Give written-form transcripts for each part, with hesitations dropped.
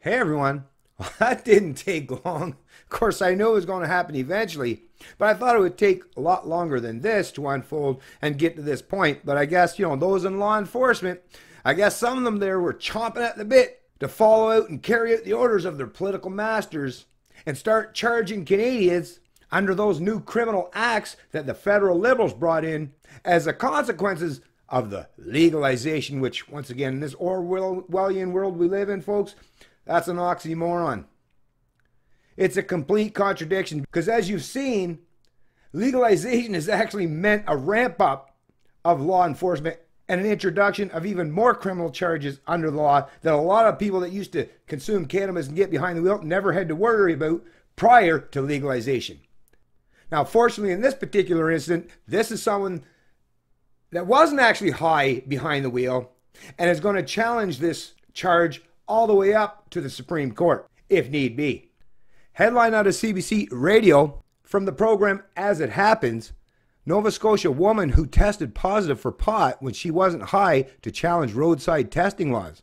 Hey everyone. Well, that didn't take long. Of course, I knew it was going to happen eventually, but I thought it would take a lot longer than this to unfold and get to this point. But I guess, those in law enforcement, I guess some of them there were chomping at the bit to follow out and carry out the orders of their political masters and start charging Canadians under those new criminal acts that the federal Liberals brought in as the consequences of the legalization, which, once again, in this Orwellian world we live in, folks, that's an oxymoron. It's a complete contradiction because, as you've seen, legalization has actually meant a ramp up of law enforcement and an introduction of even more criminal charges under the law that a lot of people that used to consume cannabis and get behind the wheel never had to worry about prior to legalization. Now, fortunately, in this particular incident, this is someone that wasn't actually high behind the wheel and is going to challenge this charge all the way up to the Supreme Court, if need be. Headline out of CBC Radio from the program As It Happens, Nova Scotia woman who tested positive for pot when she wasn't high to challenge roadside testing laws.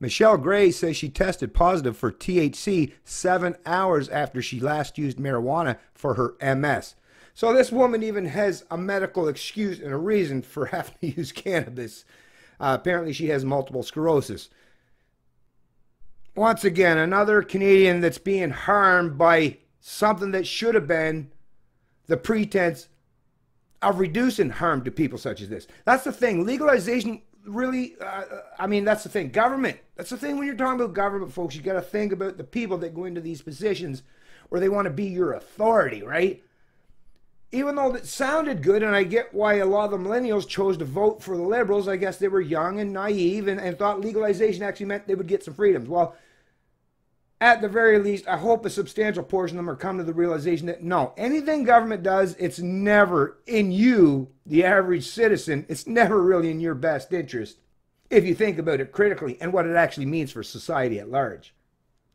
Michelle Gray says she tested positive for THC 7 hours after she last used marijuana for her MS. So this woman even has a medical excuse and a reason for having to use cannabis. Apparently she has multiple sclerosis. Once again, another Canadian that's being harmed by something that should have been the pretense of reducing harm to people such as this. That's the thing. Legalization really, that's the thing. Government. That's the thing when you're talking about government, folks. You got to think about the people that go into these positions where they want to be your authority, right? Even though that sounded good, and I get why a lot of the millennials chose to vote for the Liberals. I guess they were young and naive and thought legalization actually meant they would get some freedoms. Well, at the very least, I hope a substantial portion of them are come to the realization that no, anything government does, it's never in you, the average citizen. It's never really in your best interest if you think about it critically and what it actually means for society at large.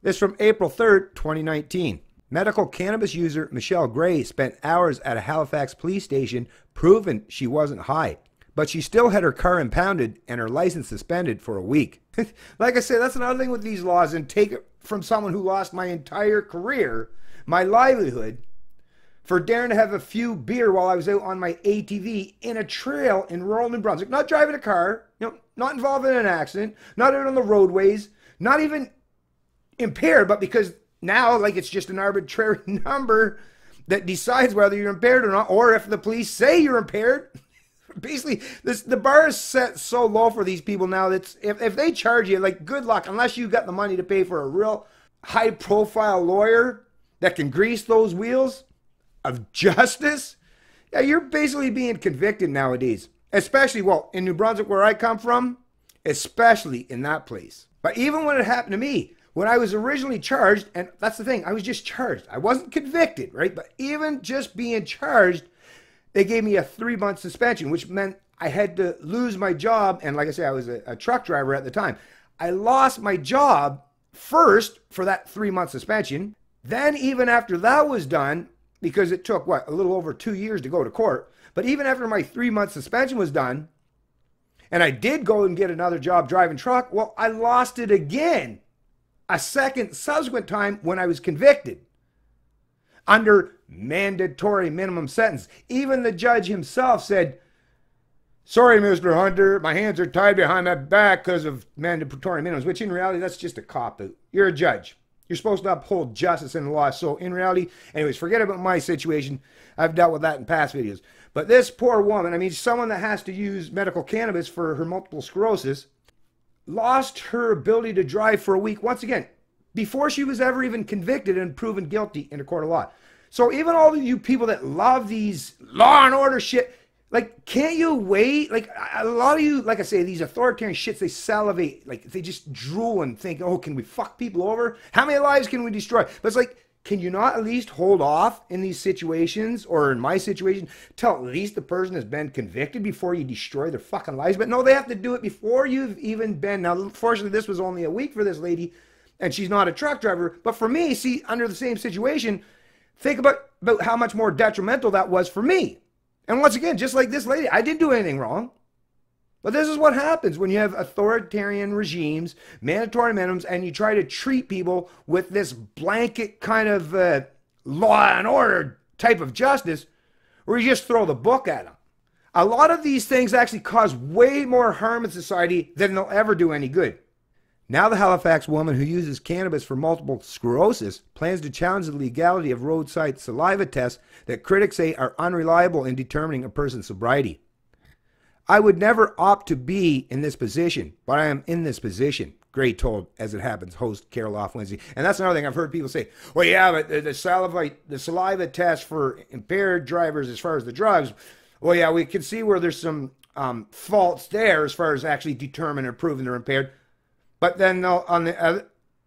This from April 3rd, 2019. Medical cannabis user Michelle Gray spent hours at a Halifax police station proving she wasn't high, but she still had her car impounded and her license suspended for a week. Like I said, that's another thing with these laws, and take it from someone who lost my entire career, my livelihood, for daring to have a few beer while I was out on my ATV in a trail in rural New Brunswick, not driving a car, not involved in an accident, not out on the roadways, not even impaired, but because now, like, it's just an arbitrary number that decides whether you're impaired or not, or if the police say you're impaired. Basically, the bar is set so low for these people now that if they charge you, like, good luck, unless you got the money to pay for a real high-profile lawyer that can grease those wheels of justice. Yeah, you're basically being convicted nowadays, especially, well, in New Brunswick, where I come from, especially in that place. But even when it happened to me, when I was originally charged, and that's the thing, I was just charged. I wasn't convicted, right? But even just being charged, they gave me a 3-month suspension, which meant I had to lose my job. And like I say, I was a truck driver at the time. I lost my job first for that 3-month suspension. Then even after that was done, because it took, a little over 2 years to go to court. But even after my 3-month suspension was done, and I did go and get another job driving truck, well, I lost it again a second subsequent time when I was convicted under mandatory minimum sentence. Even the judge himself said, "Sorry, Mr. Hunter, my hands are tied behind my back because of mandatory minimums," which in reality, that's just a cop-out. You're a judge. You're supposed to uphold justice and the law. So in reality, anyways, forget about my situation. I've dealt with that in past videos. But this poor woman, someone that has to use medical cannabis for her multiple sclerosis, lost her ability to drive for a week, once again, before she was ever even convicted and proven guilty in a court of law. So even all of you people that love these law and order shit, like, can't you wait? Like, a lot of you, like I say, these authoritarian shits, they salivate. Like, they just drool and think, oh, can we fuck people over? How many lives can we destroy? But it's like, can you not at least hold off in these situations, or in my situation, till at least the person has been convicted before you destroy their fucking lives? But no, they have to do it before you've even been. Now, fortunately, this was only a week for this lady, and she's not a truck driver. But for me, see, under the same situation, think about how much more detrimental that was for me. And once again, just like this lady, I didn't do anything wrong. But this is what happens when you have authoritarian regimes, mandatory minimums, and you try to treat people with this blanket kind of law and order type of justice, where you just throw the book at them. A lot of these things actually cause way more harm in society than they'll ever do any good. Now the Halifax woman who uses cannabis for multiple sclerosis plans to challenge the legality of roadside saliva tests that critics say are unreliable in determining a person's sobriety. I would never opt to be in this position, but I am in this position, Gray told As It Happens host Carol Off Wednesday. And that's another thing I've heard people say, well, yeah, but the saliva test for impaired drivers as far as the drugs, well, yeah, we can see where there's some faults there as far as actually determining or proving they're impaired. But then they'll,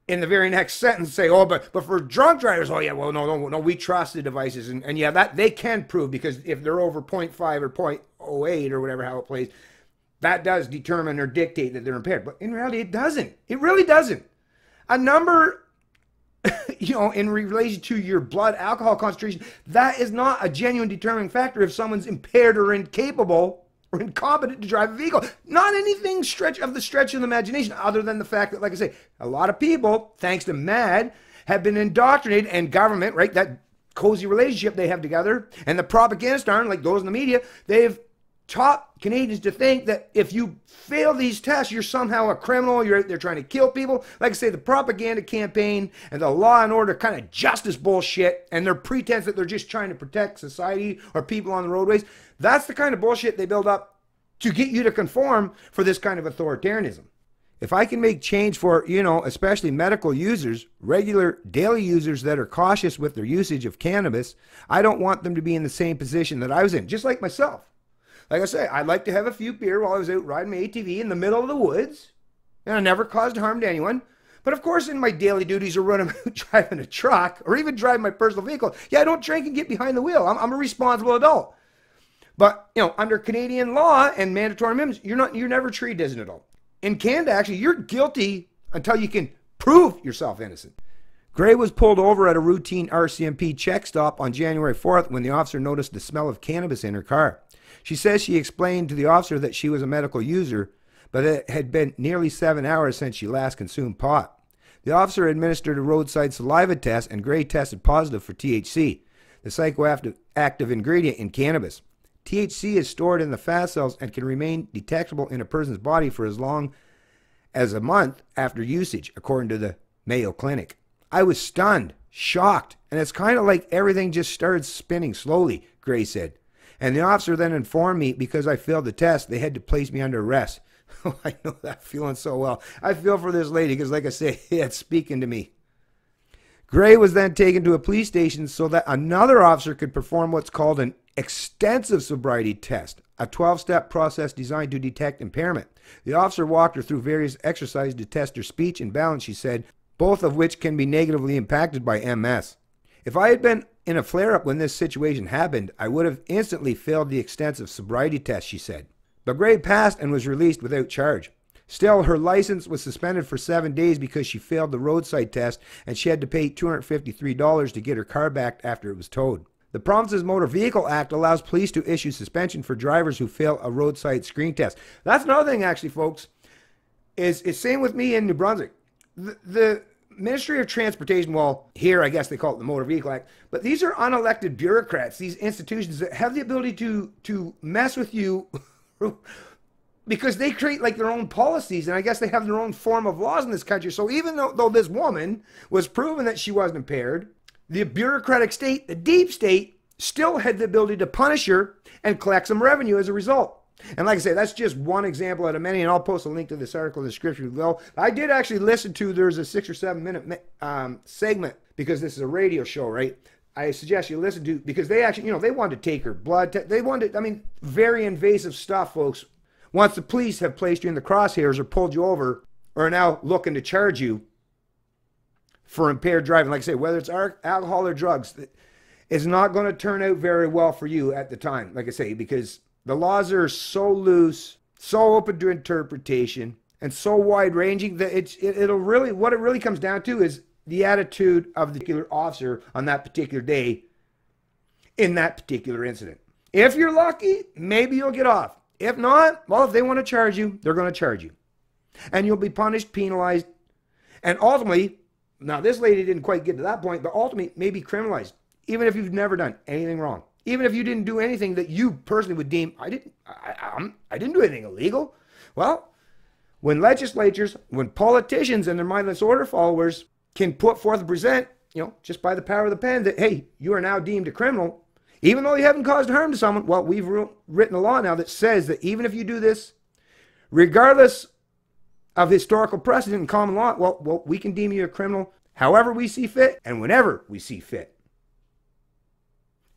in the very next sentence, say, oh, but for drunk drivers, oh, yeah, well, no, we trust the devices. And yeah, that they can prove, because if they're over 0.5 or 0.08 or whatever, how it plays, that does determine or dictate that they're impaired. But in reality, it doesn't. It really doesn't. A number, in relation to your blood alcohol concentration, that is not a genuine determining factor if someone's impaired or incapable or incompetent to drive a vehicle. Not anything stretch of the imagination, other than the fact that, like I say, a lot of people, thanks to MAD, have been indoctrinated, and government, right, that cozy relationship they have together, and the propagandists, like those in the media, they've taught Canadians to think that if you fail these tests, you're somehow a criminal, you're out there trying to kill people. Like I say, the propaganda campaign and the law and order kind of justice bullshit, and their pretense that they're just trying to protect society or people on the roadways, that's the kind of bullshit they build up to get you to conform for this kind of authoritarianism. If I can make change for, especially medical users, regular daily users that are cautious with their usage of cannabis, I don't want them to be in the same position that I was in, just like myself. Like I say, I'd like to have a few beer while I was out riding my ATV in the middle of the woods, and I never caused harm to anyone. But of course, in my daily duties or when I'm out driving a truck or even driving my personal vehicle, yeah, I don't drink and get behind the wheel. I'm a responsible adult. But, under Canadian law and mandatory minimums, you're never treated as an adult. In Canada, actually, you're guilty until you can prove yourself innocent. Gray was pulled over at a routine RCMP check stop on January 4th when the officer noticed the smell of cannabis in her car. She says she explained to the officer that she was a medical user, but it had been nearly 7 hours since she last consumed pot. The officer administered a roadside saliva test, and Gray tested positive for THC, the psychoactive ingredient in cannabis. THC is stored in the fat cells and can remain detectable in a person's body for as long as a month after usage, according to the Mayo Clinic. I was stunned, shocked, and it's kind of like everything just started spinning slowly, Gray said. And the officer then informed me because I failed the test, they had to place me under arrest. Oh, I know that feeling so well. I feel for this lady because, like I say, it's speaking to me. Gray was then taken to a police station so that another officer could perform what's called an extensive sobriety test, a 12-step process designed to detect impairment. The officer walked her through various exercises to test her speech and balance, she said, both of which can be negatively impacted by MS. If I had been in a flare-up when this situation happened, I would have instantly failed the extensive sobriety test, she said. But Gray passed and was released without charge. Still, her license was suspended for 7 days because she failed the roadside test, and she had to pay $253 to get her car back after it was towed. The Province's Motor Vehicle Act allows police to issue suspension for drivers who fail a roadside screen test. That's another thing, actually, folks, is same with me in New Brunswick. The Ministry of Transportation, well, here I guess they call it the Motor Vehicle Act, but these are unelected bureaucrats, these institutions that have the ability to mess with you because they create like their own policies, and I guess they have their own form of laws in this country. So even though this woman was proven that she wasn't impaired, the bureaucratic state, the deep state, still had the ability to punish her and collect some revenue as a result. And like I say, that's just one example out of many, and I'll post a link to this article in the description below. I did actually listen to, there's a 6 or 7 minute segment, because this is a radio show, right? I suggest you listen to, because they actually, they wanted to take her blood. They wanted, very invasive stuff, folks. Once the police have placed you in the crosshairs or pulled you over, or are now looking to charge you for impaired driving, like I say, whether it's alcohol or drugs, it's not going to turn out very well for you at the time, like I say, because the laws are so loose, so open to interpretation, and so wide-ranging that what it really comes down to is the attitude of the particular officer on that particular day in that particular incident. If you're lucky, maybe you'll get off. If not, well, if they want to charge you, they're going to charge you. And you'll be punished, penalized, and ultimately, now this lady didn't quite get to that point, but ultimately maybe criminalized, even if you've never done anything wrong. Even if you didn't do anything that you personally would deem, I didn't do anything illegal. Well, when legislatures, when politicians and their mindless order followers can put forth and present, just by the power of the pen that, hey, you are now deemed a criminal, even though you haven't caused harm to someone, well, we've written a law now that says that even if you do this, regardless of historical precedent and common law, well, we can deem you a criminal however we see fit and whenever we see fit.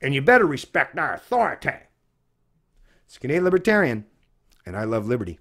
And you better respect our authority. It's Canadian Libertarian, and I love liberty.